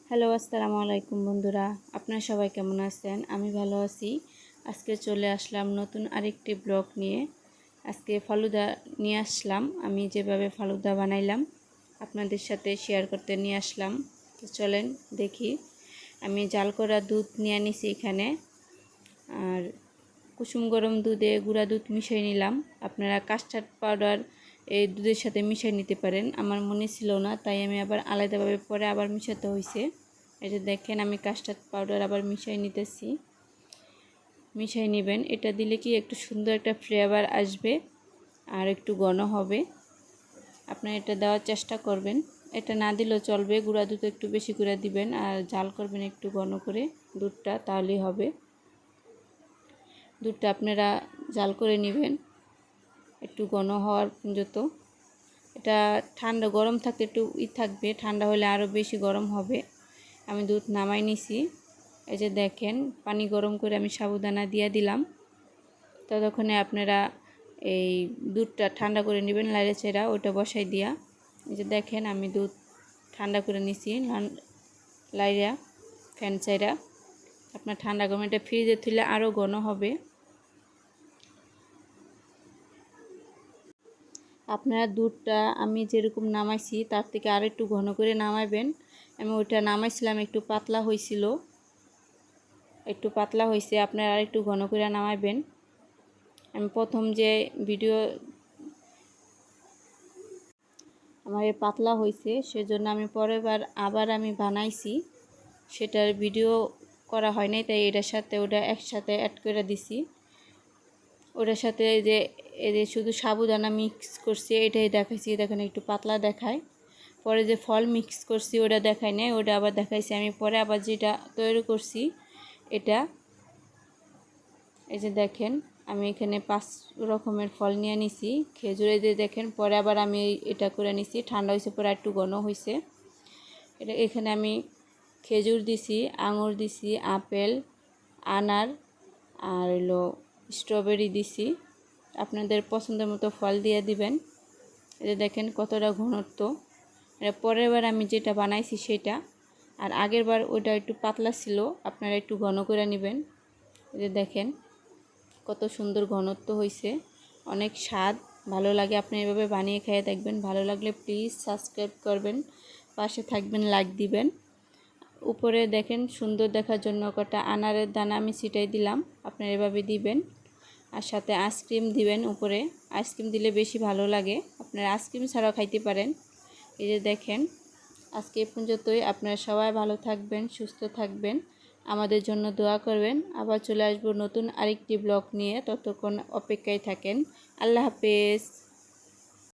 Hello, আসসালামু আলাইকুম বন্ধুরা। আপনারা সবাই কেমন আছেন? আমি ভালো আছি। আজকে চলে আসলাম নতুন আরেকটি ব্লগ নিয়ে। আজকে ফালুদা নিয়ে আসলাম। আমি যেভাবে ফালুদা বানাইলাম আপনাদের সাথে শেয়ার করতে নিয়ে আসলাম। তো চলেন দেখি। আমি জাল করা দুধ নিয়ে নিছি এখানে, আর কুসুম গরম দুধে গুঁড়া দুধ মিশিয়ে নিলাম। আপনারা কাস্টার্ড পাউডার এই দুধের সাথে মিশিয়ে নিতে পারেন। আমার মনে ছিল না, তাই আমি আবার আলাদাভাবে পরে আবার মিশাতে হয়েছে। এই যে দেখেন, আমি কাস্টার্ড পাউডার আবার মিশিয়ে নিতেছি। মিশিয়ে নেবেন, এটা দিলে কি একটু সুন্দর একটা ফ্লেভার আসবে আর একটু ঘন হবে। আপনারা এটা দেওয়ার চেষ্টা করবেন। এটা না দিলেও চলবে, গুঁড়া দুধ একটু বেশি করে দিবেন আর জাল করবেন একটু ঘন করে দুধটা, তাহলেই হবে। দুধটা আপনারা জাল করে নেবেন একটু ঘন হওয়ার পর্যন্ত। এটা ঠান্ডা গরম থাকতে একটু থাকবে, ঠান্ডা হলে আরও বেশি গরম হবে। আমি দুধ নামাই নিছি। এই যে দেখেন, পানি গরম করে আমি সাবুদানা দিয়ে দিলাম। ততক্ষণে আপনারা এই দুধটা ঠান্ডা করে নেবেন লাইড়া চেরা, ওটা বসাই দিয়া। এই যে দেখেন, আমি দুধ ঠান্ডা করে নিছি লাইড়া ফ্যান চাইরা। আপনার ঠান্ডা গরম, এটা ফ্রিজে তুলে আরও ঘন হবে। আপনারা দুধটা আমি যেরকম নামাইছি তার থেকে আর একটু ঘন করে নামাইবেন। আমি ওইটা নামাইছিলাম, একটু পাতলা হয়েছিল, একটু পাতলা হয়েছে। আপনারা আর একটু ঘন করে নামাইবেন। আমি প্রথম যে ভিডিও আমার এই পাতলা হয়েছে, সেজন্য আমি পরের বার আবার আমি বানাইছি, সেটার ভিডিও করা হয় নাই, তাই এটার সাথে ওটা একসাথে অ্যাড করে দিছি। ওটার সাথে এই যে শুধু সাবুদানা মিক্স করছি এটাই দেখাইছি, দেখেন একটু পাতলা দেখায়। পরে যে ফল মিক্স করছি ওটা দেখাই নাই, ওটা আবার দেখাইছি আমি পরে। আবার যেটা তৈরি করছি এটা, এই যে দেখেন, আমি এখানে 5 রকমের ফল নিয়ে নিছি। খেজুরে যে দেখেন, পরে আবার আমি এটা করে নিছি, ঠান্ডা হয়েছে পরে একটু ঘন হয়েছে। এটা এখানে আমি খেজুর দিছি, আঙুর দিছি, আপেল, আনার আর হলো স্ট্রবেরি দিছি। আপনাদের পছন্দের মতো ফল দিয়ে দিবেন। এটা দেখেন কতটা ঘনত্ব। এটা পরের বার আমি যেটা বানাইছি সেটা, আর আগের বার ওইটা একটু পাতলা ছিল, আপনারা একটু ঘন করে নেবেন। এই যে দেখেন কত সুন্দর ঘনত্ব হয়েছে, অনেক স্বাদ, ভালো লাগে। আপনি এভাবে বানিয়ে খেয়ে দেখবেন। ভালো লাগলে প্লিজ সাবস্ক্রাইব করবেন, পাশে থাকবেন, লাইক দিবেন। উপরে দেখেন সুন্দর দেখার জন্য কটা আনারের দানা আমি ছিটাই দিলাম, আপনারা এভাবে দিবেন। আর সাথে আইসক্রিম দিবেন উপরে, আইসক্রিম দিলে বেশি ভালো লাগে। আপনারা আইসক্রিম ছাড়াও খাইতে পারেন। এই যে দেখেন, আজকে এই পর্যন্তই। আপনারা সবাই ভালো থাকবেন, সুস্থ থাকবেন, আমাদের জন্য দোয়া করবেন। আবার চলে আসবো নতুন আরেকটি ব্লগ নিয়ে, ততক্ষণ অপেক্ষায় থাকেন। আল্লাহ হাফেজ।